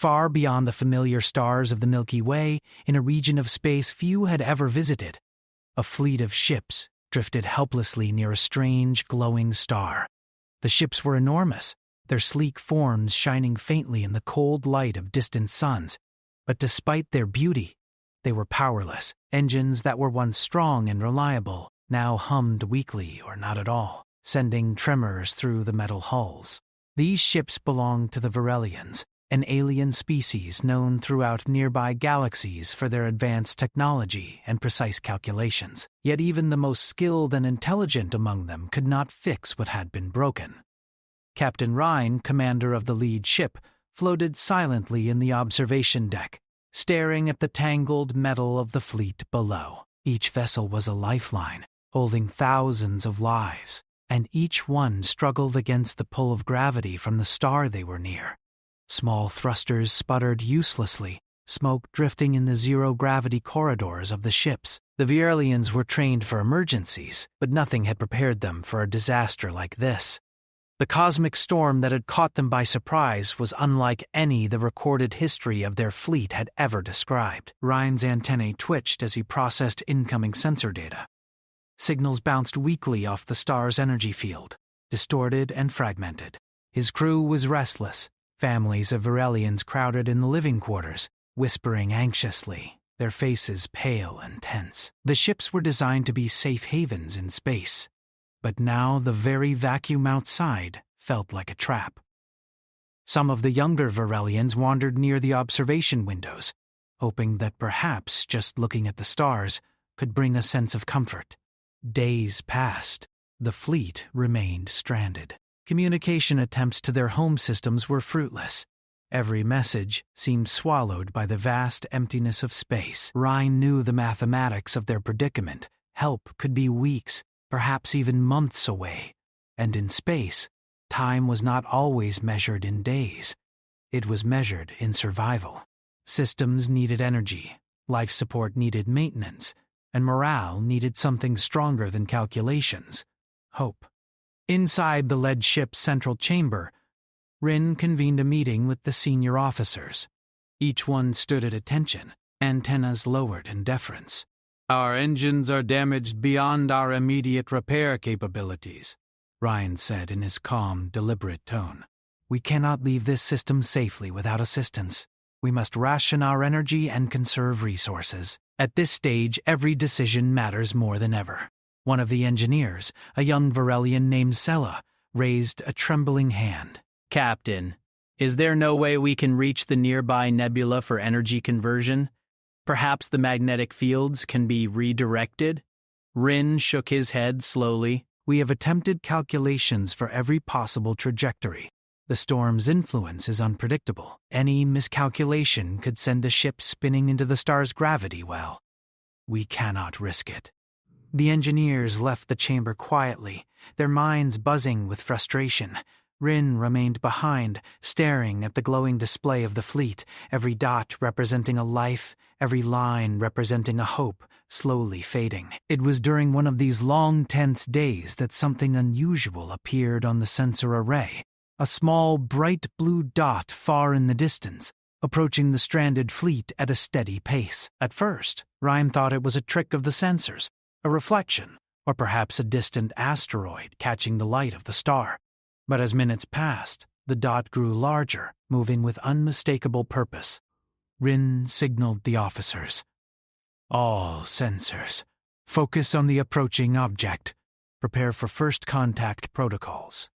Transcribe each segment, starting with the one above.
far beyond the familiar stars of the Milky Way, in a region of space few had ever visited. A fleet of ships drifted helplessly near a strange, glowing star. The ships were enormous, their sleek forms shining faintly in the cold light of distant suns. But despite their beauty, they were powerless. Engines that were once strong and reliable now hummed weakly or not at all, sending tremors through the metal hulls. These ships belonged to the Varelians, an alien species known throughout nearby galaxies for their advanced technology and precise calculations. Yet even the most skilled and intelligent among them could not fix what had been broken. Captain Rhine, commander of the lead ship, floated silently in the observation deck, staring at the tangled metal of the fleet below. Each vessel was a lifeline, holding thousands of lives, and each one struggled against the pull of gravity from the star they were near. Small thrusters sputtered uselessly, smoke drifting in the zero-gravity corridors of the ships. The Varelians were trained for emergencies, but nothing had prepared them for a disaster like this. The cosmic storm that had caught them by surprise was unlike any the recorded history of their fleet had ever described. Ryan's antennae twitched as he processed incoming sensor data. Signals bounced weakly off the star's energy field, distorted and fragmented. His crew was restless. Families of Varelians crowded in the living quarters, whispering anxiously, their faces pale and tense. The ships were designed to be safe havens in space, but now the very vacuum outside felt like a trap. Some of the younger Varelians wandered near the observation windows, hoping that perhaps just looking at the stars could bring a sense of comfort. Days passed. The fleet remained stranded. Communication attempts to their home systems were fruitless. Every message seemed swallowed by the vast emptiness of space. Rhine knew the mathematics of their predicament. Help could be weeks, perhaps even months away. And in space, time was not always measured in days. It was measured in survival. Systems needed energy, life support needed maintenance, and morale needed something stronger than calculations: hope. Inside the lead ship's central chamber, Rin convened a meeting with the senior officers. Each one stood at attention, antennas lowered in deference. "Our engines are damaged beyond our immediate repair capabilities," Ryan said in his calm, deliberate tone. "We cannot leave this system safely without assistance. We must ration our energy and conserve resources. At this stage, every decision matters more than ever." One of the engineers, a young Varelian named Sela, raised a trembling hand. "Captain, is there no way we can reach the nearby nebula for energy conversion? Perhaps the magnetic fields can be redirected?" Rin shook his head slowly. "We have attempted calculations for every possible trajectory. The storm's influence is unpredictable. Any miscalculation could send a ship spinning into the star's gravity well. We cannot risk it." The engineers left the chamber quietly, their minds buzzing with frustration. Rin remained behind, staring at the glowing display of the fleet, every dot representing a life, every line representing a hope, slowly fading. It was during one of these long, tense days that something unusual appeared on the sensor array. A small, bright blue dot far in the distance, approaching the stranded fleet at a steady pace. At first, Ryan thought it was a trick of the sensors, a reflection, or perhaps a distant asteroid catching the light of the star. But as minutes passed, the dot grew larger, moving with unmistakable purpose. Rin signaled the officers. "All sensors, focus on the approaching object. Prepare for first contact protocols."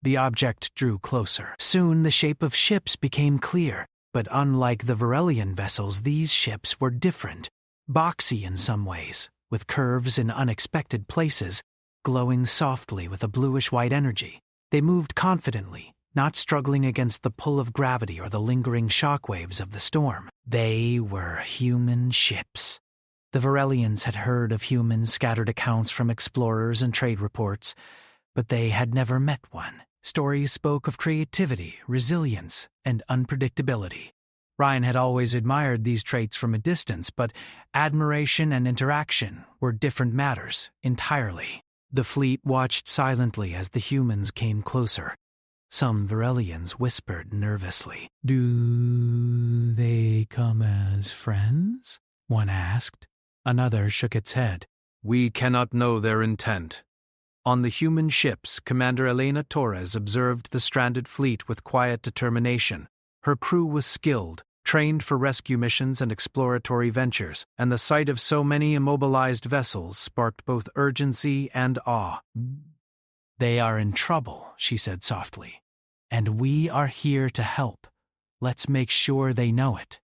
The object drew closer. Soon the shape of ships became clear, but unlike the Varelian vessels, these ships were different, boxy in some ways, with curves in unexpected places, glowing softly with a bluish-white energy. They moved confidently, not struggling against the pull of gravity or the lingering shockwaves of the storm. They were human ships. The Varelians had heard of humans, scattered accounts from explorers and trade reports, but they had never met one. Stories spoke of creativity, resilience, and unpredictability. Ryan had always admired these traits from a distance, but admiration and interaction were different matters entirely. The fleet watched silently as the humans came closer. Some Varelians whispered nervously, "Do Elena's friends? One asked. Another shook its head. We cannot know their intent. On the human ships, Commander Elena Torres observed the stranded fleet with quiet determination. Her crew was skilled, trained for rescue missions and exploratory ventures, and the sight of so many immobilized vessels sparked both urgency and awe. They are in trouble, she said softly, and we are here to help. Let's make sure they know it.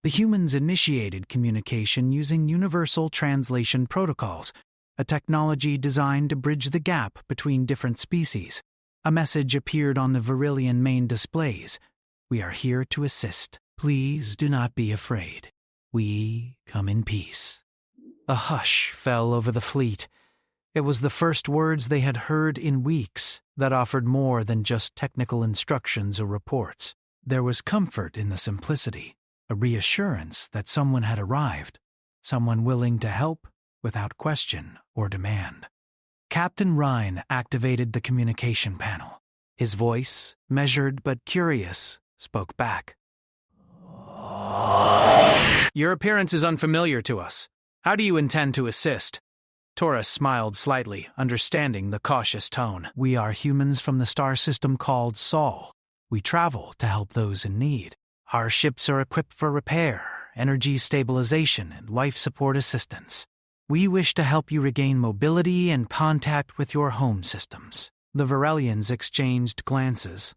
The humans initiated communication using universal translation protocols, a technology designed to bridge the gap between different species. A message appeared on the Virillian main displays. We are here to assist. Please do not be afraid. We come in peace. A hush fell over the fleet. It was the first words they had heard in weeks that offered more than just technical instructions or reports. There was comfort in the simplicity, a reassurance that someone had arrived, someone willing to help without question or demand. Captain Ryan activated the communication panel. His voice, measured but curious, spoke back. Your appearance is unfamiliar to us. How do you intend to assist? Torres smiled slightly, understanding the cautious tone. We are humans from the star system called Sol. We travel to help those in need. Our ships are equipped for repair, energy stabilization, and life support assistance. We wish to help you regain mobility and contact with your home systems. The Virillians exchanged glances.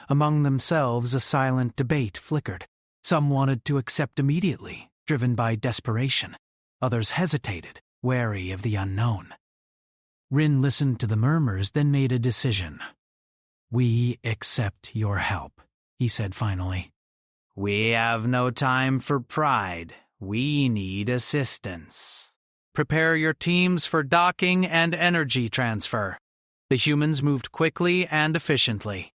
Among themselves, a silent debate flickered. Some wanted to accept immediately, driven by desperation. Others hesitated, wary of the unknown. Rin listened to the murmurs, then made a decision. We accept your help, he said finally. We have no time for pride. We need assistance. Prepare your teams for docking and energy transfer. The humans moved quickly and efficiently.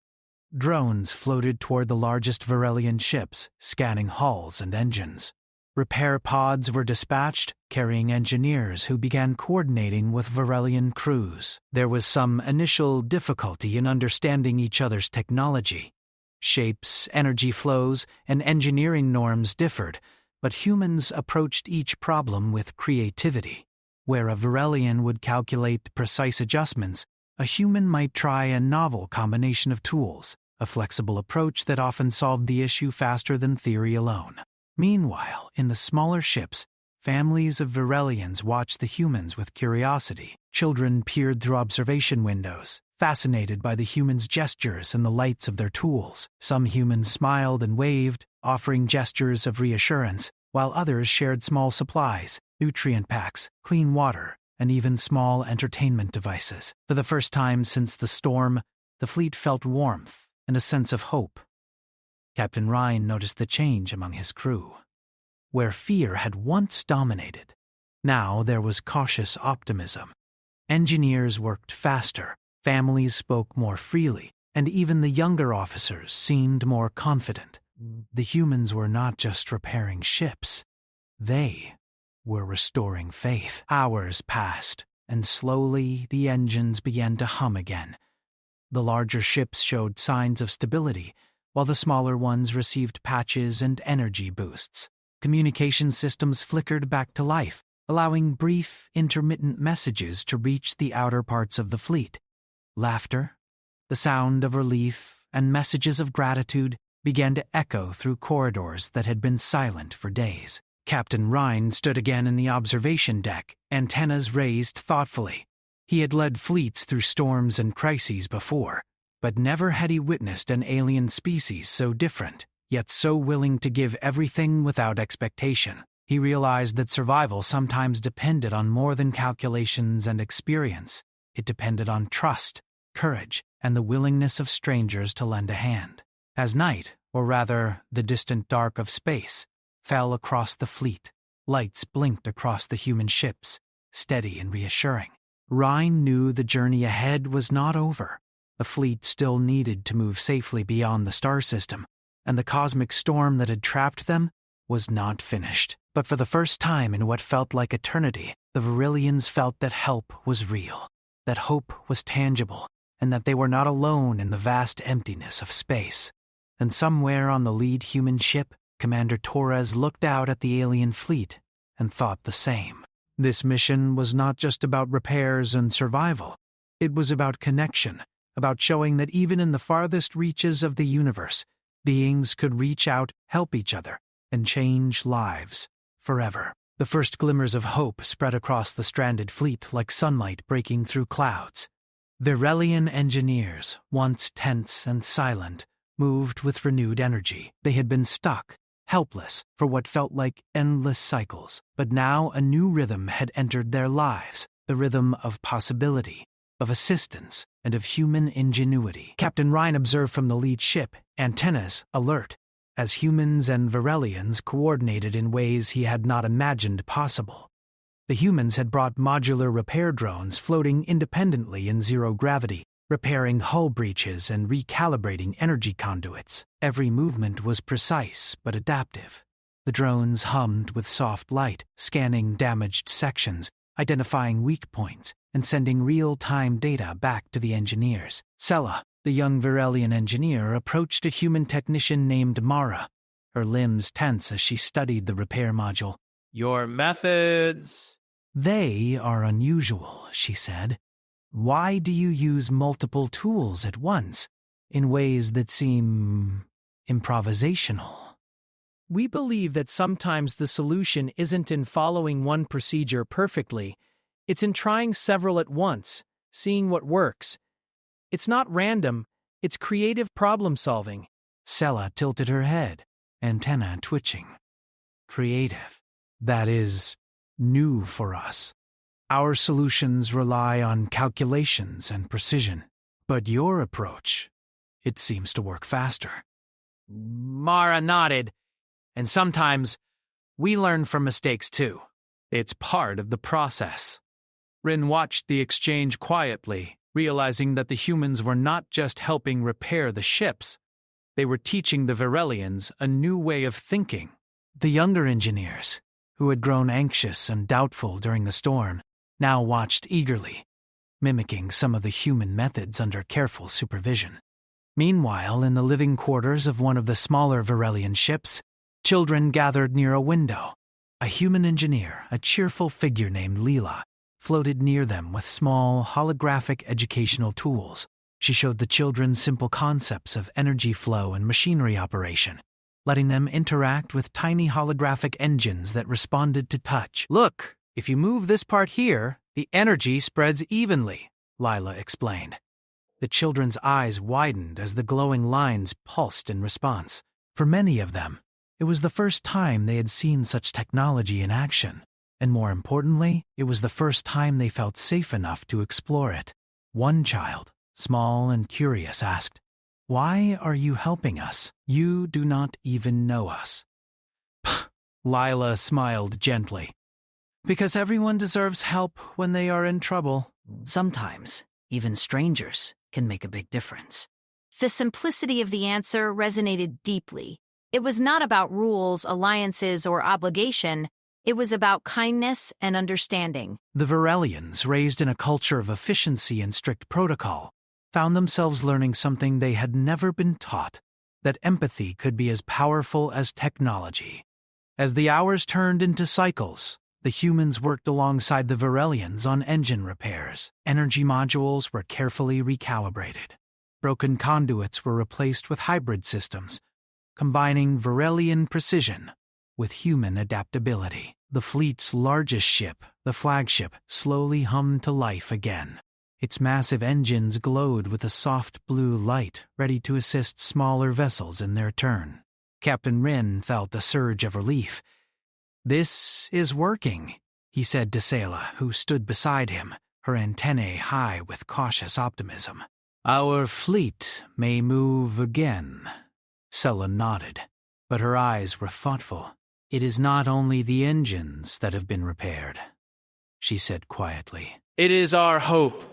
Drones floated toward the largest Virillian ships, scanning hulls and engines. Repair pods were dispatched, carrying engineers who began coordinating with Virillian crews. There was some initial difficulty in understanding each other's technology. Shapes, energy flows, and engineering norms differed, but humans approached each problem with creativity. Where a Virillian would calculate precise adjustments, a human might try a novel combination of tools, a flexible approach that often solved the issue faster than theory alone. Meanwhile, in the smaller ships, families of Virillians watched the humans with curiosity. Children peered through observation windows, fascinated by the humans' gestures and the lights of their tools. Some humans smiled and waved, offering gestures of reassurance, while others shared small supplies, nutrient packs, clean water, and even small entertainment devices. For the first time since the storm, the fleet felt warmth and a sense of hope. Captain Ryan noticed the change among his crew. Where fear had once dominated, now there was cautious optimism. Engineers worked faster, families spoke more freely, and even the younger officers seemed more confident. The humans were not just repairing ships. They were restoring faith. Hours passed, and slowly the engines began to hum again. The larger ships showed signs of stability, while the smaller ones received patches and energy boosts. Communication systems flickered back to life, allowing brief, intermittent messages to reach the outer parts of the fleet. Laughter, the sound of relief, and messages of gratitude began to echo through corridors that had been silent for days. Captain Ryan stood again in the observation deck, antennas raised thoughtfully. He had led fleets through storms and crises before, but never had he witnessed an alien species so different, yet so willing to give everything without expectation. He realized that survival sometimes depended on more than calculations and experience. It depended on trust, courage, and the willingness of strangers to lend a hand. As night, or rather the distant dark of space, fell across the fleet, lights blinked across the human ships, steady and reassuring. Ryan knew the journey ahead was not over. The fleet still needed to move safely beyond the star system, and the cosmic storm that had trapped them was not finished. But for the first time in what felt like eternity, the Virillians felt that help was real, that hope was tangible, and that they were not alone in the vast emptiness of space. And somewhere on the lead human ship, Commander Torres looked out at the alien fleet and thought the same. This mission was not just about repairs and survival. It was about connection, about showing that even in the farthest reaches of the universe, beings could reach out, help each other, and change lives forever. The first glimmers of hope spread across the stranded fleet like sunlight breaking through clouds. Virelian engineers, once tense and silent, moved with renewed energy. They had been stuck, helpless, for what felt like endless cycles. But now a new rhythm had entered their lives, the rhythm of possibility, of assistance, and of human ingenuity. Captain Ryan observed from the lead ship, antennas alert, as humans and Virelians coordinated in ways he had not imagined possible. The humans had brought modular repair drones floating independently in zero gravity, repairing hull breaches and recalibrating energy conduits. Every movement was precise but adaptive. The drones hummed with soft light, scanning damaged sections, identifying weak points, and sending real-time data back to the engineers. Sela, the young Virelian engineer, approached a human technician named Mara, her limbs tense as she studied the repair module. Your methods... They are unusual, she said. Why do you use multiple tools at once, in ways that seem improvisational? We believe that sometimes the solution isn't in following one procedure perfectly. It's in trying several at once, seeing what works. It's not random, it's creative problem-solving. Sela tilted her head, antenna twitching. Creative. That is new for us. Our solutions rely on calculations and precision. But your approach, it seems to work faster. Mara nodded. And sometimes, we learn from mistakes too. It's part of the process. Rin watched the exchange quietly, realizing that the humans were not just helping repair the ships. They were teaching the Virelians a new way of thinking. The younger engineers, who had grown anxious and doubtful during the storm, now watched eagerly, mimicking some of the human methods under careful supervision. Meanwhile, in the living quarters of one of the smaller Virelian ships, children gathered near a window. A human engineer, a cheerful figure named Leela, floated near them with small, holographic educational tools. She showed the children simple concepts of energy flow and machinery operation, letting them interact with tiny holographic engines that responded to touch. Look, if you move this part here, the energy spreads evenly, Lila explained. The children's eyes widened as the glowing lines pulsed in response. For many of them, it was the first time they had seen such technology in action, and more importantly, it was the first time they felt safe enough to explore it. One child, small and curious, asked, "Why are you helping us? You do not even know us." Lila smiled gently. Because everyone deserves help when they are in trouble. Sometimes, even strangers can make a big difference. The simplicity of the answer resonated deeply. It was not about rules, alliances, or obligation. It was about kindness and understanding. The Virelians, raised in a culture of efficiency and strict protocol, found themselves learning something they had never been taught, that empathy could be as powerful as technology. As the hours turned into cycles, the humans worked alongside the Virelians on engine repairs. Energy modules were carefully recalibrated. Broken conduits were replaced with hybrid systems, combining Virelian precision with human adaptability. The fleet's largest ship, the flagship, slowly hummed to life again. Its massive engines glowed with a soft blue light, ready to assist smaller vessels in their turn. Captain Rin felt a surge of relief. "This is working," he said to Sela, who stood beside him, her antennae high with cautious optimism. "Our fleet may move again." Sela nodded, but her eyes were thoughtful. "It is not only the engines that have been repaired," she said quietly. "It is our hope,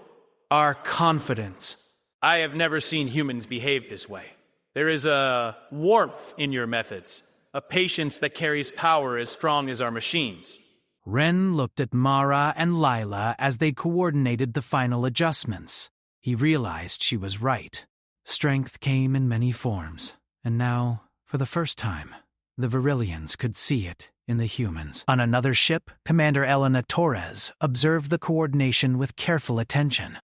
our confidence. I have never seen humans behave this way. There is a warmth in your methods, a patience that carries power as strong as our machines." Ren looked at Mara and Lila as they coordinated the final adjustments. He realized she was right. Strength came in many forms, and now, for the first time, The Virillians could see it in the humans. On another ship, Commander Elena Torres observed the coordination with careful attention.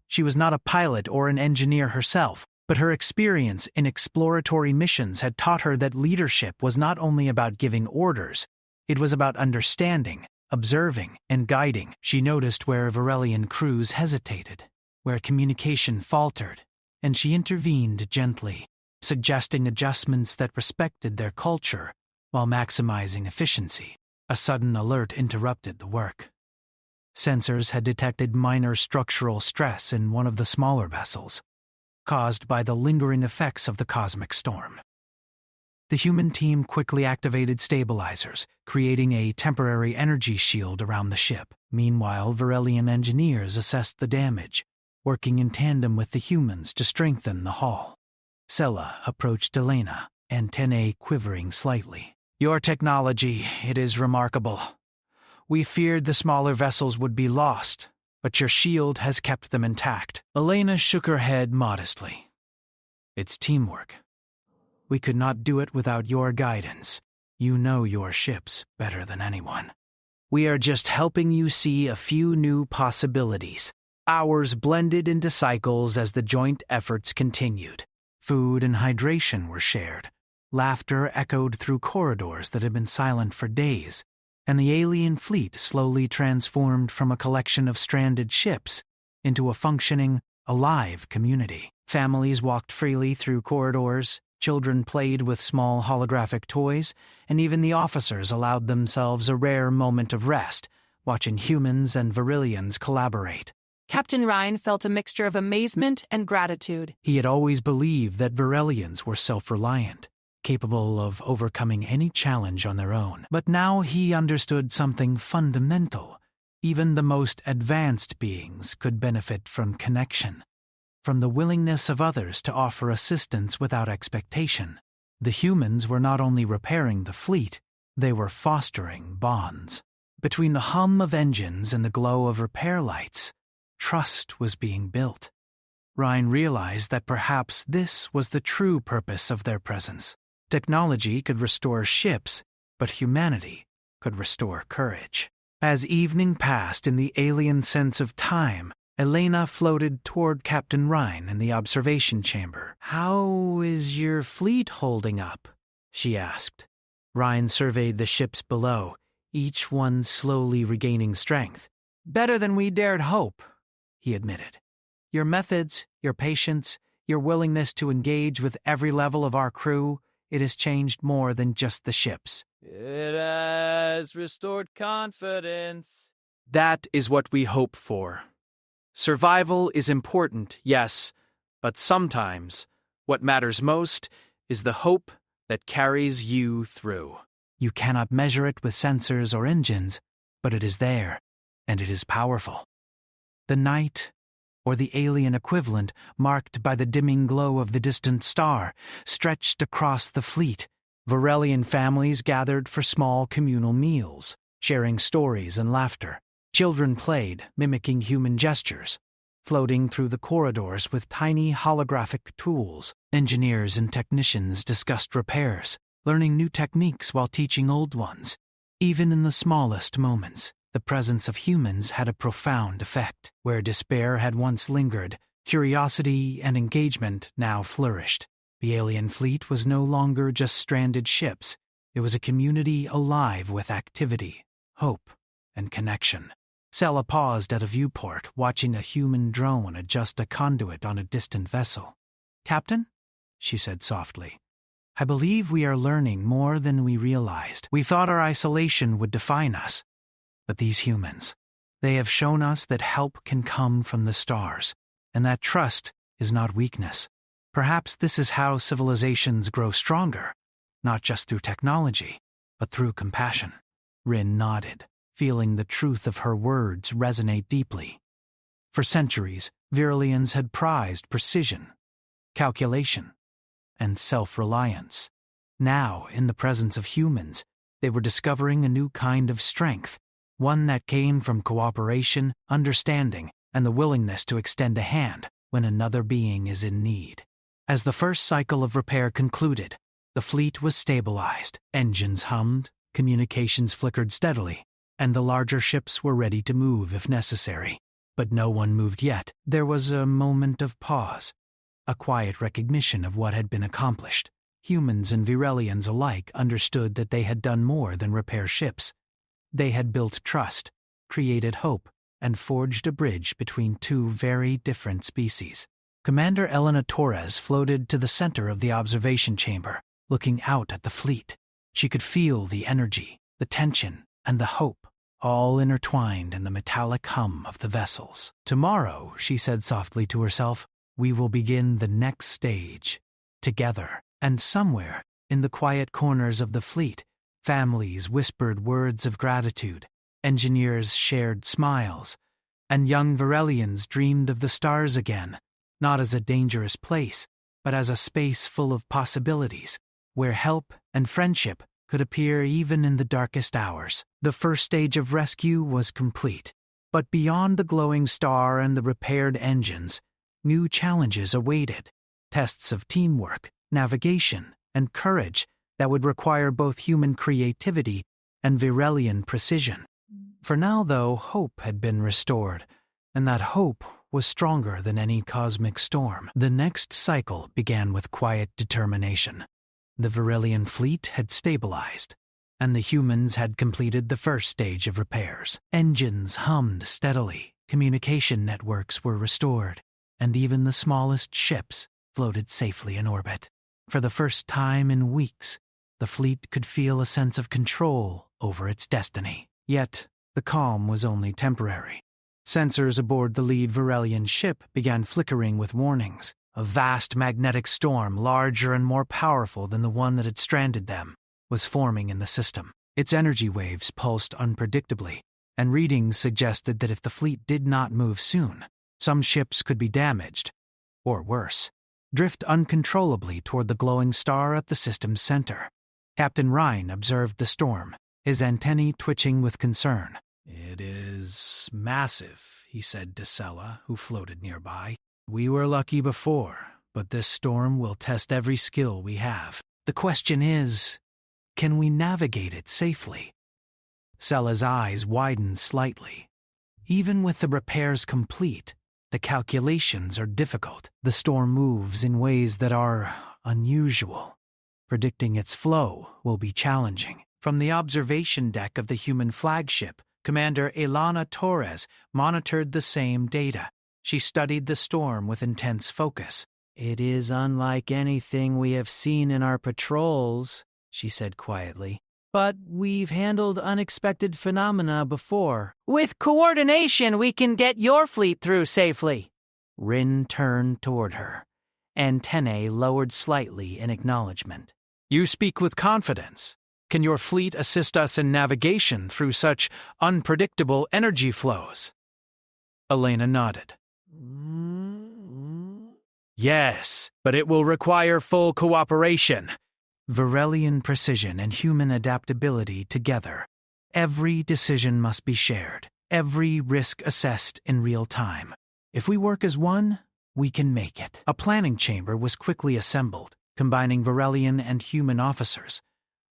She was not a pilot or an engineer herself, but her experience in exploratory missions had taught her that leadership was not only about giving orders, it was about understanding, observing, and guiding. She noticed where Virillian crews hesitated, where communication faltered, and she intervened gently, suggesting adjustments that respected their culture while maximizing efficiency. A sudden alert interrupted the work. Sensors had detected minor structural stress in one of the smaller vessels, caused by the lingering effects of the cosmic storm. The human team quickly activated stabilizers, creating a temporary energy shield around the ship. Meanwhile, Virillian engineers assessed the damage, working in tandem with the humans to strengthen the hull. Sela approached Elena, antennae quivering slightly. "Your technology, it is remarkable. We feared the smaller vessels would be lost, but your shield has kept them intact." Elena shook her head modestly. "It's teamwork. We could not do it without your guidance. You know your ships better than anyone. We are just helping you see a few new possibilities." Hours blended into cycles as the joint efforts continued. Food and hydration were shared. Laughter echoed through corridors that had been silent for days, and the alien fleet slowly transformed from a collection of stranded ships into a functioning, alive community. Families walked freely through corridors, children played with small holographic toys, and even the officers allowed themselves a rare moment of rest, watching humans and Virillians collaborate. Captain Ryan felt a mixture of amazement and gratitude. He had always believed that Virillians were self-reliant, capable of overcoming any challenge on their own. But now he understood something fundamental. Even the most advanced beings could benefit from connection, from the willingness of others to offer assistance without expectation. The humans were not only repairing the fleet, they were fostering bonds. Between the hum of engines and the glow of repair lights, trust was being built. Ryan realized that perhaps this was the true purpose of their presence. Technology could restore ships, but humanity could restore courage. As evening passed in the alien sense of time, Elena floated toward Captain Ryan in the observation chamber. "How is your fleet holding up?" she asked. Ryan surveyed the ships below, each one slowly regaining strength. "Better than we dared hope," he admitted. "Your methods, your patience, your willingness to engage with every level of our crew, it has changed more than just the ships." "It has restored confidence." "That is what we hope for. Survival is important, yes, but sometimes what matters most is the hope that carries you through." You cannot measure it with sensors or engines, but it is there, and it is powerful. The night, or the alien equivalent, marked by the dimming glow of the distant star, stretched across the fleet. Virillian families gathered for small communal meals, sharing stories and laughter. Children played, mimicking human gestures, floating through the corridors with tiny holographic tools. Engineers and technicians discussed repairs, learning new techniques while teaching old ones. Even in the smallest moments, the presence of humans had a profound effect. Where despair had once lingered, curiosity and engagement now flourished. The alien fleet was no longer just stranded ships. It was a community alive with activity, hope, and connection. Sela paused at a viewport, watching a human drone adjust a conduit on a distant vessel. "Captain," she said softly, "I believe we are learning more than we realized. We thought our isolation would define us. But these humans, they have shown us that help can come from the stars, and that trust is not weakness. Perhaps this is how civilizations grow stronger, not just through technology, but through compassion." Rin nodded, feeling the truth of her words resonate deeply. For centuries, Virillians had prized precision, calculation, and self-reliance. Now, in the presence of humans, they were discovering a new kind of strength, one that came from cooperation, understanding, and the willingness to extend a hand when another being is in need. As the first cycle of repair concluded, The fleet was stabilized, engines hummed, communications flickered steadily, and the larger ships were ready to move if necessary. But no one moved yet. There was a moment of pause, a quiet recognition of what had been accomplished. Humans and Virelians alike understood that they had done more than repair ships. They had built trust, created hope, and forged a bridge between two very different species. Commander Elena Torres floated to the center of the observation chamber, looking out at the fleet. She could feel the energy, the tension, and the hope, all intertwined in the metallic hum of the vessels. "Tomorrow," she said softly to herself, "we will begin the next stage, together." And somewhere, in the quiet corners of the fleet, families whispered words of gratitude, engineers shared smiles, and young Virelians dreamed of the stars again, not as a dangerous place, but as a space full of possibilities, where help and friendship could appear even in the darkest hours. The first stage of rescue was complete, but beyond the glowing star and the repaired engines, new challenges awaited, tests of teamwork, navigation, and courage that would require both human creativity and Virelian precision. For now, though, hope had been restored, and that hope was stronger than any cosmic storm. The next cycle began with quiet determination. The Virelian fleet had stabilized, and the humans had completed the first stage of repairs. Engines hummed steadily, communication networks were restored, and even the smallest ships floated safely in orbit. For the first time in weeks, the fleet could feel a sense of control over its destiny. Yet, the calm was only temporary. Sensors aboard the lead Virelian ship began flickering with warnings. A vast magnetic storm, larger and more powerful than the one that had stranded them, was forming in the system. Its energy waves pulsed unpredictably, and readings suggested that if the fleet did not move soon, some ships could be damaged, or worse, drift uncontrollably toward the glowing star at the system's center. Captain Rhine observed the storm, his antennae twitching with concern. "It is massive," he said to Sella, who floated nearby. "We were lucky before, but this storm will test every skill we have. The question is, can we navigate it safely?" Sella's eyes widened slightly. "Even with the repairs complete, the calculations are difficult. The storm moves in ways that are unusual. Predicting its flow will be challenging." From the observation deck of the human flagship, Commander Elena Torres monitored the same data. She studied the storm with intense focus. "It is unlike anything we have seen in our patrols," she said quietly. "But we've handled unexpected phenomena before. With coordination, we can get your fleet through safely." Rin turned toward her, antennae lowered slightly in acknowledgement. "You speak with confidence. Can your fleet assist us in navigation through such unpredictable energy flows?" Elena nodded. "Yes, but it will require full cooperation." Virelian precision and human adaptability together. Every decision must be shared, every risk assessed in real time. If we work as one, we can make it. A planning chamber was quickly assembled, combining Virelian and human officers.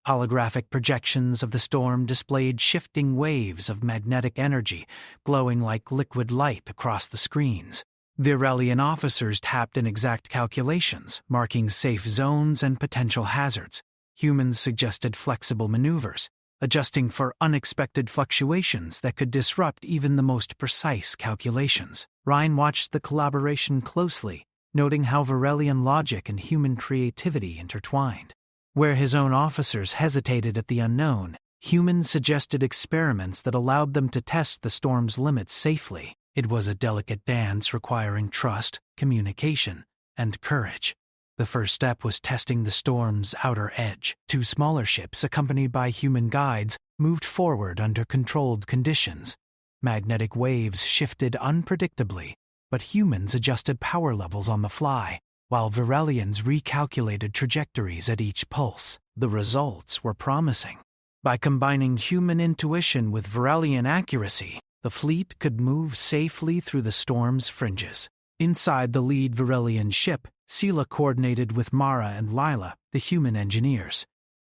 Holographic projections of the storm displayed shifting waves of magnetic energy, glowing like liquid light across the screens. Virelian officers tapped in exact calculations, marking safe zones and potential hazards. Humans suggested flexible maneuvers, adjusting for unexpected fluctuations that could disrupt even the most precise calculations. Rhine watched the collaboration closely, noting how Virelian logic and human creativity intertwined. Where his own officers hesitated at the unknown, humans suggested experiments that allowed them to test the storm's limits safely. It was a delicate dance requiring trust, communication, and courage. The first step was testing the storm's outer edge. Two smaller ships, accompanied by human guides, moved forward under controlled conditions. Magnetic waves shifted unpredictably, but humans adjusted power levels on the fly, while Virelians recalculated trajectories at each pulse. The results were promising. By combining human intuition with Virelian accuracy, the fleet could move safely through the storm's fringes. Inside the lead Virelian ship, Sela coordinated with Mara and Lila, the human engineers.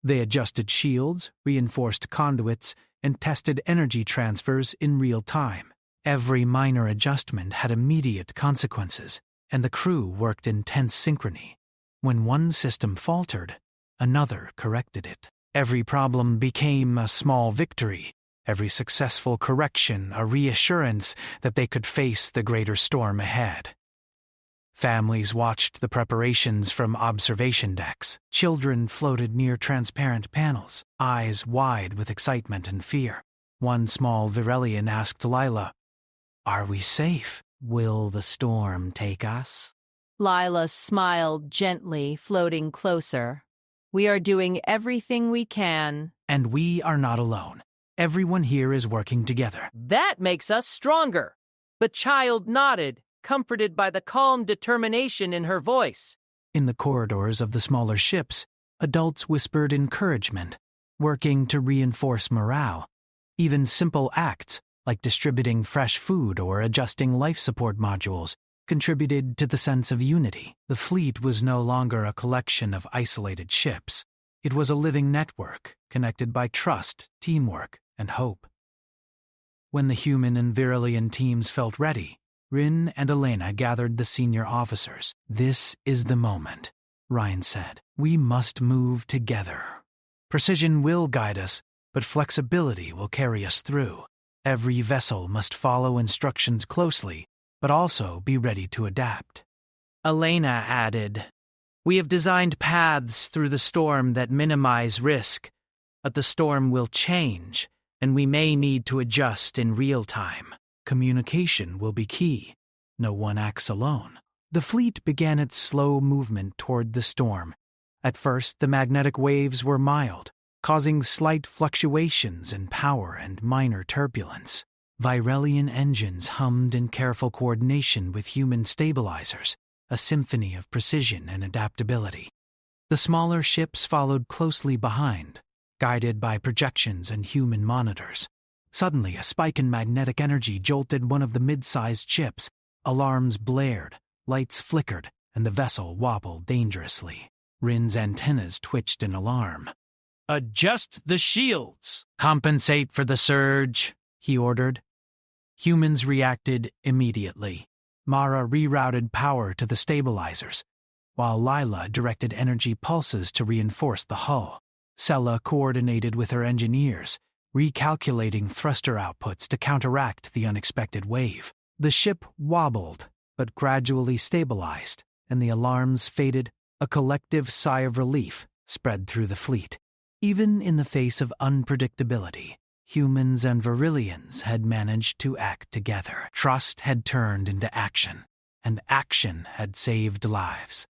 They adjusted shields, reinforced conduits, and tested energy transfers in real time. Every minor adjustment had immediate consequences, and the crew worked in tense synchrony. When one system faltered, another corrected it. Every problem became a small victory, every successful correction a reassurance that they could face the greater storm ahead. Families watched the preparations from observation decks. Children floated near transparent panels, eyes wide with excitement and fear. One small Virelian asked Lila, "Are we safe?" Will the storm take us? Lila smiled gently, floating closer. We are doing everything we can. And we are not alone. Everyone here is working together. That makes us stronger. The child nodded, comforted by the calm determination in her voice. In the corridors of the smaller ships, adults whispered encouragement, working to reinforce morale. Even simple acts, like distributing fresh food or adjusting life support modules, contributed to the sense of unity. The fleet was no longer a collection of isolated ships. It was a living network, connected by trust, teamwork, and hope. When the human and Virelian teams felt ready, Rin and Elena gathered the senior officers. "This is the moment," Ryan said. "We must move together. Precision will guide us, but flexibility will carry us through. Every vessel must follow instructions closely, but also be ready to adapt." Elena added, "We have designed paths through the storm that minimize risk, but the storm will change, and we may need to adjust in real time. Communication will be key. No one acts alone. The fleet began its slow movement toward the storm. At first, the magnetic waves were mild, causing slight fluctuations in power and minor turbulence. Virelian engines hummed in careful coordination with human stabilizers, a symphony of precision and adaptability. The smaller ships followed closely behind, guided by projections and human monitors. Suddenly, a spike in magnetic energy jolted one of the mid-sized ships. Alarms blared, lights flickered, and the vessel wobbled dangerously. Rin's antennas twitched in alarm. "Adjust the shields! Compensate for the surge," he ordered. Humans reacted immediately. Mara rerouted power to the stabilizers, while Lila directed energy pulses to reinforce the hull. Sela coordinated with her engineers, recalculating thruster outputs to counteract the unexpected wave. The ship wobbled, but gradually stabilized, and the alarms faded. A collective sigh of relief spread through the fleet. Even in the face of unpredictability, humans and Virelians had managed to act together. Trust had turned into action, and action had saved lives.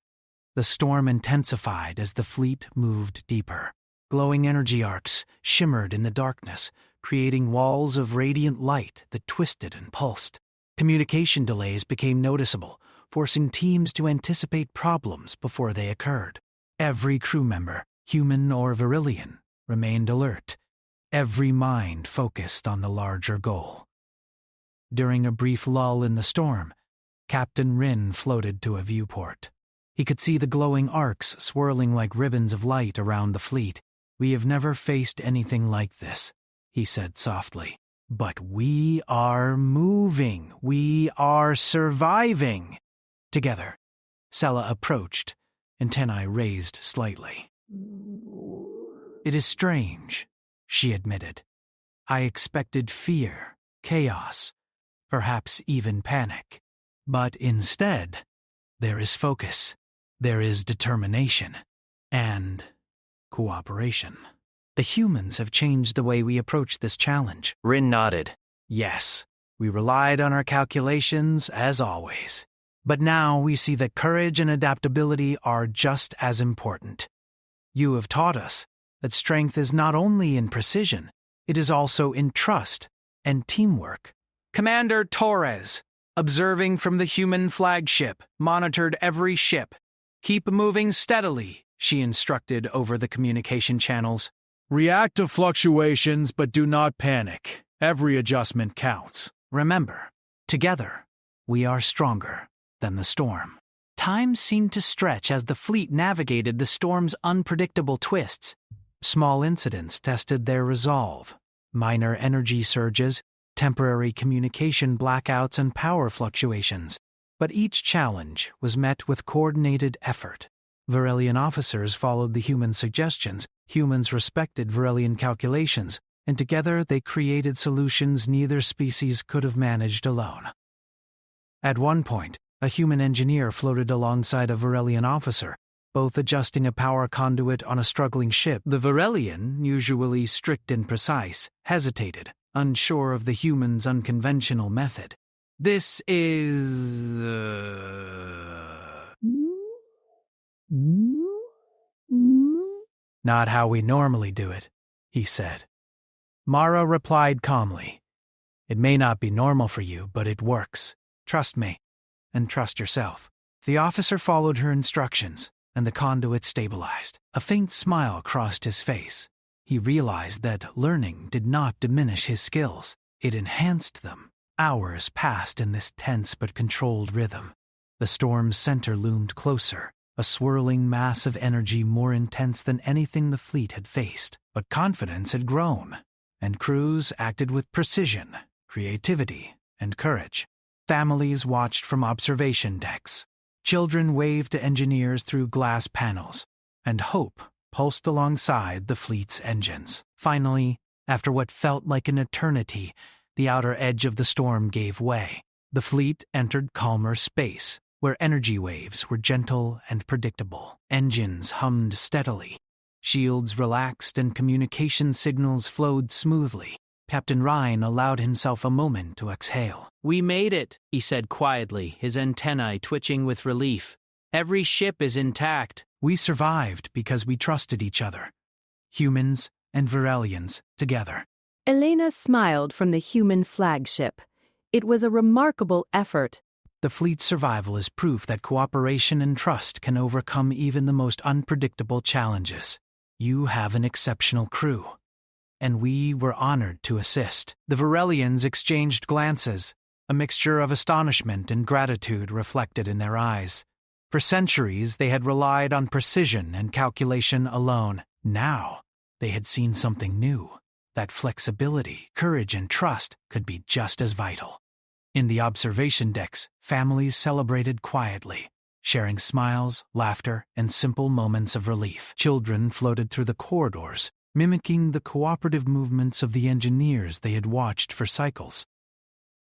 The storm intensified as the fleet moved deeper. Glowing energy arcs shimmered in the darkness, creating walls of radiant light that twisted and pulsed. Communication delays became noticeable, forcing teams to anticipate problems before they occurred. Every crew member, human or Virelian, remained alert, every mind focused on the larger goal. During a brief lull in the storm, Captain Rin floated to a viewport. He could see the glowing arcs swirling like ribbons of light around the fleet. "We have never faced anything like this," he said softly. "But we are moving. We are surviving." Together, Sela approached, antennae raised slightly. "It is strange," she admitted. "I expected fear, chaos, perhaps even panic. But instead, there is focus, there is determination, and cooperation. The humans have changed the way we approach this challenge." Rin nodded. "Yes, we relied on our calculations as always. But now we see that courage and adaptability are just as important. You have taught us that strength is not only in precision, it is also in trust and teamwork." Commander Torres, observing from the human flagship, monitored every ship. "Keep moving steadily," she instructed over the communication channels. "React to fluctuations, but do not panic. Every adjustment counts. Remember, together, we are stronger than the storm." Time seemed to stretch as the fleet navigated the storm's unpredictable twists. Small incidents tested their resolve. Minor energy surges, temporary communication blackouts, and power fluctuations. But each challenge was met with coordinated effort. Varelian officers followed the human suggestions, humans respected Varelian calculations, and together they created solutions neither species could have managed alone. At one point, a human engineer floated alongside a Varelian officer, both adjusting a power conduit on a struggling ship. The Varelian, usually strict and precise, hesitated, unsure of the human's unconventional method. "This is... not how we normally do it," he said. Mara replied calmly, "It may not be normal for you, but it works. Trust me, and trust yourself." The officer followed her instructions, and the conduit stabilized. A faint smile crossed his face. He realized that learning did not diminish his skills, it enhanced them. Hours passed in this tense but controlled rhythm. The storm's center loomed closer, a swirling mass of energy more intense than anything the fleet had faced. But confidence had grown, and crews acted with precision, creativity, and courage. Families watched from observation decks. Children waved to engineers through glass panels, and hope pulsed alongside the fleet's engines. Finally, after what felt like an eternity, the outer edge of the storm gave way. The fleet entered calmer space, where energy waves were gentle and predictable. Engines hummed steadily. Shields relaxed and communication signals flowed smoothly. Captain Ryan allowed himself a moment to exhale. "We made it," he said quietly, his antennae twitching with relief. "Every ship is intact." "We survived because we trusted each other. Humans and Varelians together." Elena smiled from the human flagship. It was a remarkable effort. The fleet's survival is proof that cooperation and trust can overcome even the most unpredictable challenges. You have an exceptional crew, and we were honored to assist. The Varelians exchanged glances, a mixture of astonishment and gratitude reflected in their eyes. For centuries, they had relied on precision and calculation alone. Now, they had seen something new. That flexibility, courage, and trust could be just as vital. In the observation decks, families celebrated quietly, sharing smiles, laughter, and simple moments of relief. Children floated through the corridors, mimicking the cooperative movements of the engineers they had watched for cycles.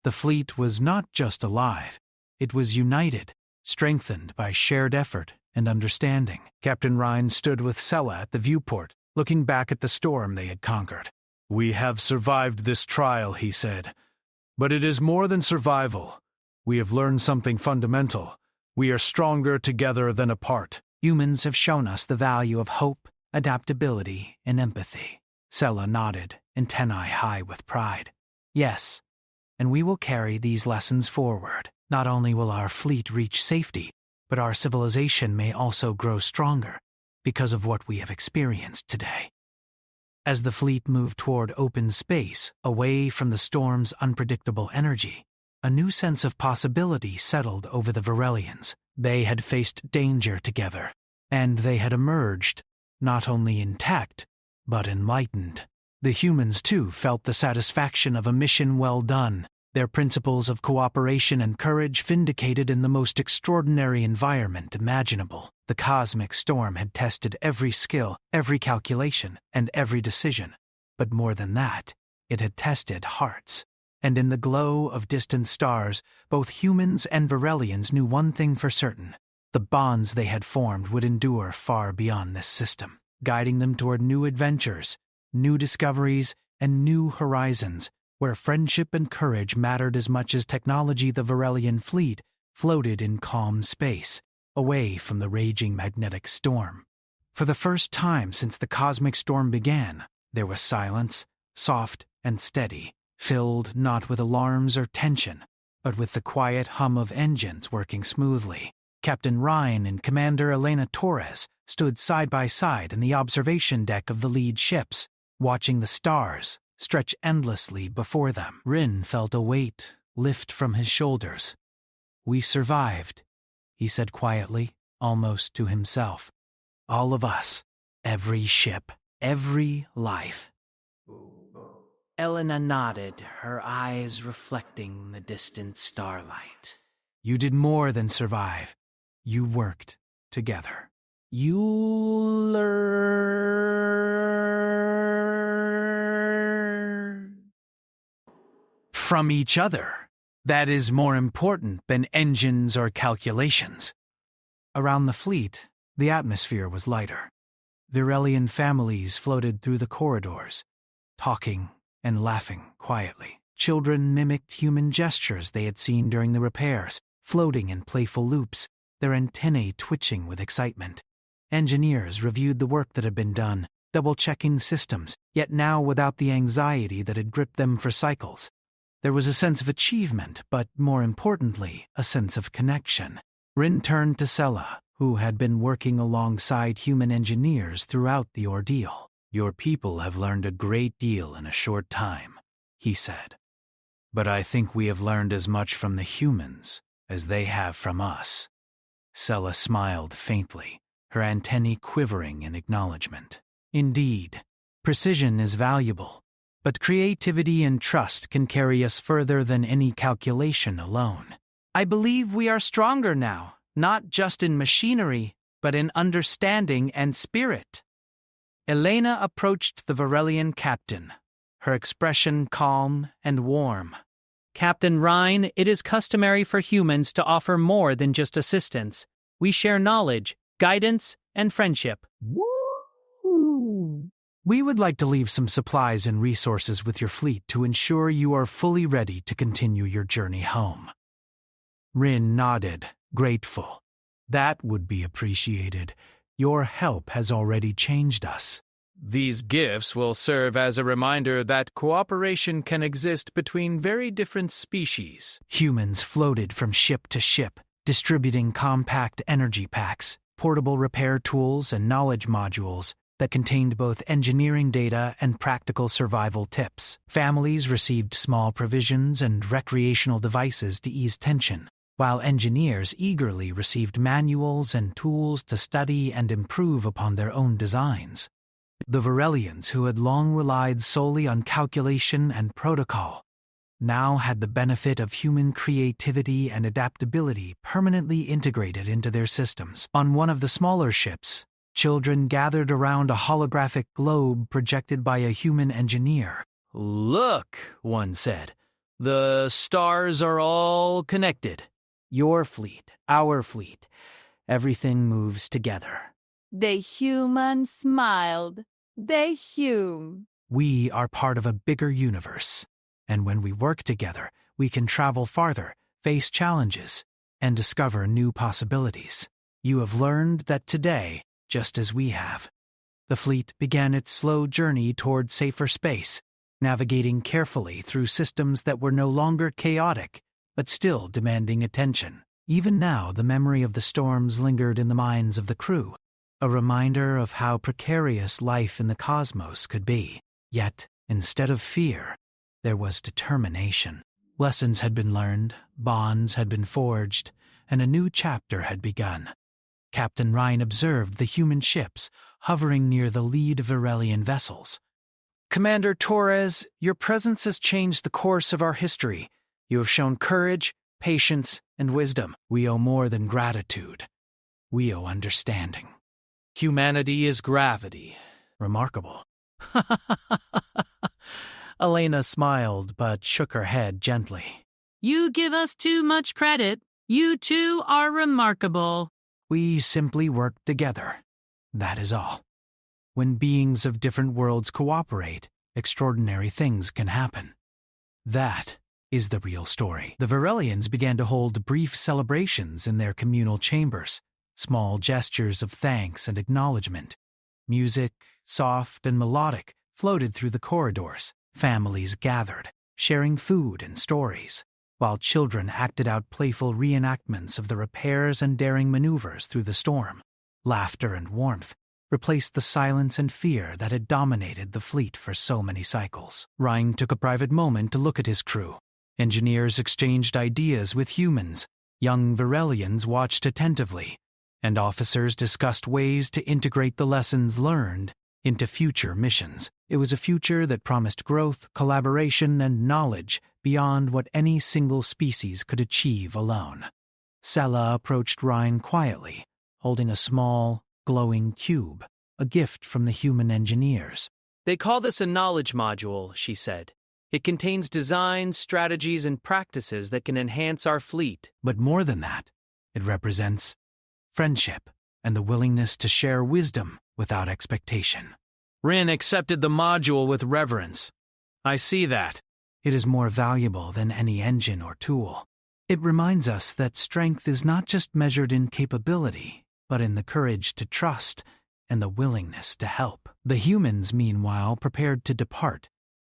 The fleet was not just alive, it was united, strengthened by shared effort and understanding. Captain Ryan stood with Sella at the viewport, looking back at the storm they had conquered. "We have survived this trial," he said. "But it is more than survival. We have learned something fundamental. We are stronger together than apart." Humans have shown us the value of hope, adaptability, and empathy. Sella nodded, antennae high with pride. "Yes, and we will carry these lessons forward. Not only will our fleet reach safety, but our civilization may also grow stronger because of what we have experienced today." As the fleet moved toward open space, away from the storm's unpredictable energy, a new sense of possibility settled over the Varelians. They had faced danger together, and they had emerged, not only intact, but enlightened. The humans, too, felt the satisfaction of a mission well done, their principles of cooperation and courage vindicated in the most extraordinary environment imaginable. The cosmic storm had tested every skill, every calculation, and every decision. But more than that, it had tested hearts. And in the glow of distant stars, both humans and Varelians knew one thing for certain. The bonds they had formed would endure far beyond this system, guiding them toward new adventures, new discoveries, and new horizons, where friendship and courage mattered as much as technology. The Varelian fleet floated in calm space, away from the raging magnetic storm. For the first time since the cosmic storm began, there was silence, soft and steady, filled not with alarms or tension, but with the quiet hum of engines working smoothly. Captain Ryan and Commander Elena Torres stood side by side in the observation deck of the lead ships, watching the stars stretch endlessly before them. Rin felt a weight lift from his shoulders. "We survived," he said quietly, almost to himself. All of us, every ship, every life. Elena nodded, her eyes reflecting the distant starlight. You did more than survive. You worked together. You learned from each other. That is more important than engines or calculations. Around the fleet, the atmosphere was lighter. Virelian families floated through the corridors, talking and laughing quietly. Children mimicked human gestures they had seen during the repairs, floating in playful loops, their antennae twitching with excitement. Engineers reviewed the work that had been done, double-checking systems, yet now without the anxiety that had gripped them for cycles. There was a sense of achievement, but more importantly, a sense of connection. Rin turned to Sela, who had been working alongside human engineers throughout the ordeal. Your people have learned a great deal in a short time, he said. But I think we have learned as much from the humans as they have from us. Sela smiled faintly, her antennae quivering in acknowledgement. Indeed, precision is valuable, but creativity and trust can carry us further than any calculation alone. I believe we are stronger now, not just in machinery, but in understanding and spirit. Elena approached the Virelian captain, her expression calm and warm. Captain Rhine, it is customary for humans to offer more than just assistance. We share knowledge, guidance, and friendship. Woo! We would like to leave some supplies and resources with your fleet to ensure you are fully ready to continue your journey home. Rin nodded, grateful. That would be appreciated. Your help has already changed us. These gifts will serve as a reminder that cooperation can exist between very different species. Humans floated from ship to ship, distributing compact energy packs, portable repair tools, and knowledge modules that contained both engineering data and practical survival tips. Families received small provisions and recreational devices to ease tension, while engineers eagerly received manuals and tools to study and improve upon their own designs. The Virelians, who had long relied solely on calculation and protocol, now had the benefit of human creativity and adaptability permanently integrated into their systems. On one of the smaller ships, children gathered around a holographic globe projected by a human engineer. Look, one said, the stars are all connected. Your fleet, our fleet, everything moves together. The human smiled. They hume. We are part of a bigger universe, and when we work together, we can travel farther, face challenges, and discover new possibilities. You have learned that today, just as we have. The fleet began its slow journey toward safer space, navigating carefully through systems that were no longer chaotic, but still demanding attention. Even now, the memory of the storms lingered in the minds of the crew, a reminder of how precarious life in the cosmos could be. Yet, instead of fear, there was determination. Lessons had been learned, bonds had been forged, and a new chapter had begun. Captain Rhine observed the human ships hovering near the lead Virelian vessels. Commander Torres, your presence has changed the course of our history. You have shown courage, patience, and wisdom. We owe more than gratitude. We owe understanding. Humanity is gravity. Remarkable. Elena smiled but shook her head gently. You give us too much credit. You two are remarkable. We simply work together. That is all. When beings of different worlds cooperate, extraordinary things can happen. That is the real story. The Virelians began to hold brief celebrations in their communal chambers, small gestures of thanks and acknowledgement. Music, soft and melodic, floated through the corridors. Families gathered, sharing food and stories, while children acted out playful reenactments of the repairs and daring maneuvers through the storm. Laughter and warmth replaced the silence and fear that had dominated the fleet for so many cycles. Rhine took a private moment to look at his crew. Engineers exchanged ideas with humans, Young Virelians watched attentively, and officers discussed ways to integrate the lessons learned into future missions. It was a future that promised growth, collaboration, and knowledge beyond what any single species could achieve alone. Sela approached Rhine quietly, holding a small, glowing cube, a gift from the human engineers. They call this a knowledge module, she said. It contains designs, strategies, and practices that can enhance our fleet. But more than that, it represents friendship and the willingness to share wisdom without expectation. Rin accepted the module with reverence. I see that. It is more valuable than any engine or tool. It reminds us that strength is not just measured in capability, but in the courage to trust and the willingness to help. The humans, meanwhile, prepared to depart.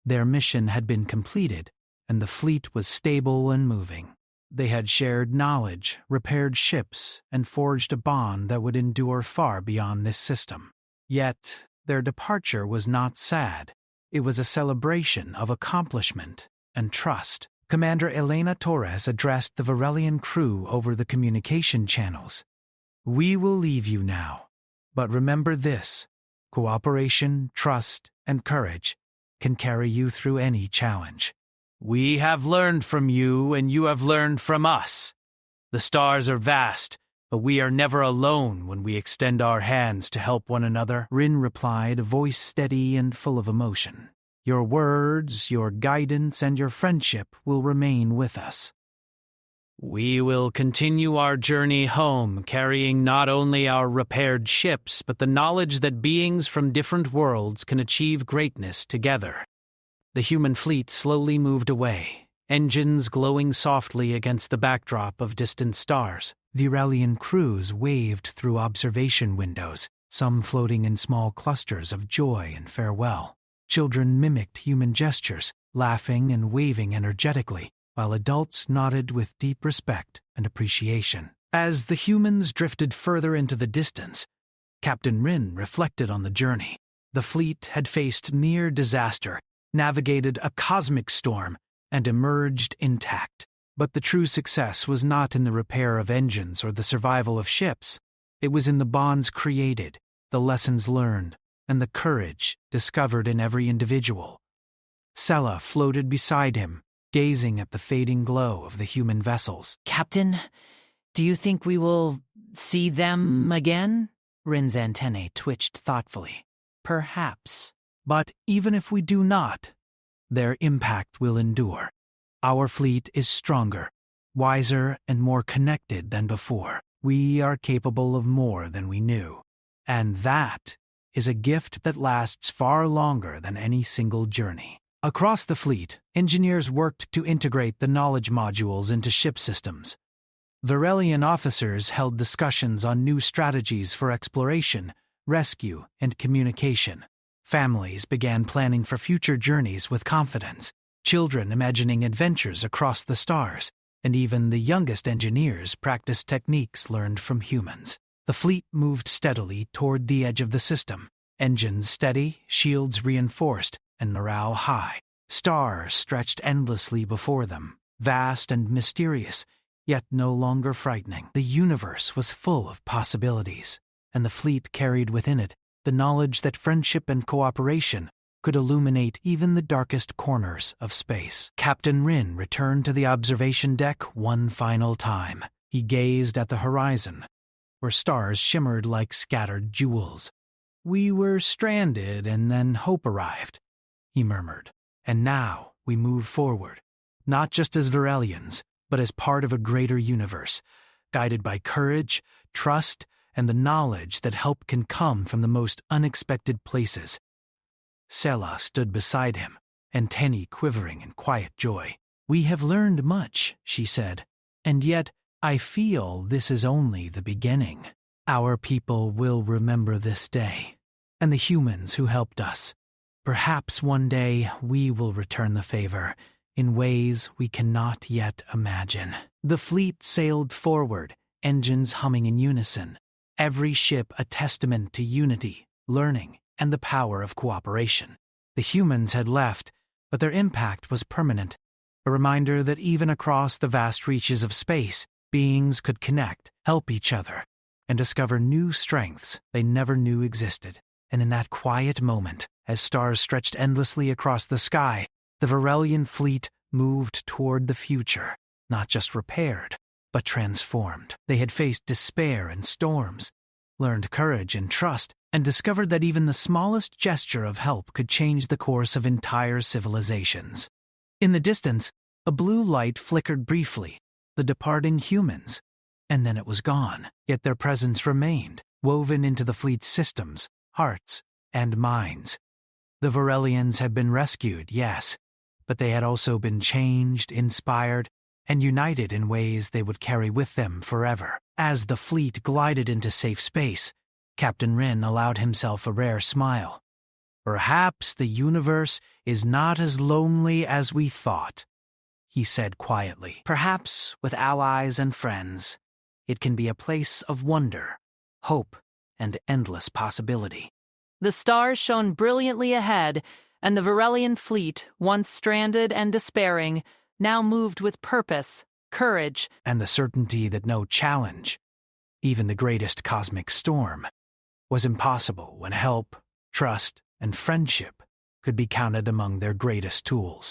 Their mission had been completed, and the fleet was stable and moving. They had shared knowledge, repaired ships, and forged a bond that would endure far beyond this system. Yet, their departure was not sad. It was a celebration of accomplishment and trust. Commander Elena Torres addressed the Virelian crew over the communication channels. "We will leave you now, but remember this: cooperation, trust, and courage can carry you through any challenge. We have learned from you, and you have learned from us. The stars are vast, but we are never alone when we extend our hands to help one another," Rin replied, a voice steady and full of emotion. "Your words, your guidance, and your friendship will remain with us. We will continue our journey home, carrying not only our repaired ships, but the knowledge that beings from different worlds can achieve greatness together." The human fleet slowly moved away, engines glowing softly against the backdrop of distant stars. Virelian crews waved through observation windows, some floating in small clusters of joy and farewell. Children mimicked human gestures, laughing and waving energetically, while adults nodded with deep respect and appreciation. As the humans drifted further into the distance, Captain Rin reflected on the journey. The fleet had faced near disaster, navigated a cosmic storm, and emerged intact. But the true success was not in the repair of engines or the survival of ships. It was in the bonds created, the lessons learned, and the courage discovered in every individual. Sela floated beside him, gazing at the fading glow of the human vessels. "Captain, do you think we will see them again?" Rin's antennae twitched thoughtfully. "Perhaps. But even if we do not, their impact will endure. Our fleet is stronger, wiser, and more connected than before. We are capable of more than we knew. And that is a gift that lasts far longer than any single journey." Across the fleet, engineers worked to integrate the knowledge modules into ship systems. Virelian officers held discussions on new strategies for exploration, rescue, and communication. Families began planning for future journeys with confidence, children imagining adventures across the stars, and even the youngest engineers practiced techniques learned from humans. The fleet moved steadily toward the edge of the system, engines steady, shields reinforced, and morale high. Stars stretched endlessly before them, vast and mysterious, yet no longer frightening. The universe was full of possibilities, and the fleet carried within it the knowledge that friendship and cooperation could illuminate even the darkest corners of space. Captain Rin returned to the observation deck one final time. He gazed at the horizon, where stars shimmered like scattered jewels. "We were stranded, and then hope arrived," he murmured. "And now we move forward, not just as Virelians, but as part of a greater universe, guided by courage, trust, and the knowledge that help can come from the most unexpected places." Sela stood beside him, antennae quivering in quiet joy. "We have learned much," she said, "and yet I feel this is only the beginning. Our people will remember this day, and the humans who helped us. Perhaps one day we will return the favor in ways we cannot yet imagine." The fleet sailed forward, engines humming in unison, every ship a testament to unity, learning, and the power of cooperation. The humans had left, but their impact was permanent, a reminder that even across the vast reaches of space, beings could connect, help each other, and discover new strengths they never knew existed. And in that quiet moment, as stars stretched endlessly across the sky, the Varelian fleet moved toward the future, not just repaired, but transformed. They had faced despair and storms, learned courage and trust, and discovered that even the smallest gesture of help could change the course of entire civilizations. In the distance, a blue light flickered briefly, the departing humans, and then it was gone. Yet their presence remained, woven into the fleet's systems, hearts, and minds. The Varelians had been rescued, yes, but they had also been changed, inspired, and united in ways they would carry with them forever. As the fleet glided into safe space, Captain Rin allowed himself a rare smile. "Perhaps the universe is not as lonely as we thought," he said quietly. "Perhaps, with allies and friends, it can be a place of wonder, hope, and endless possibility." The stars shone brilliantly ahead, and the Varelian fleet, once stranded and despairing, now moved with purpose, courage, and the certainty that no challenge, even the greatest cosmic storm, was impossible when help, trust, and friendship could be counted among their greatest tools.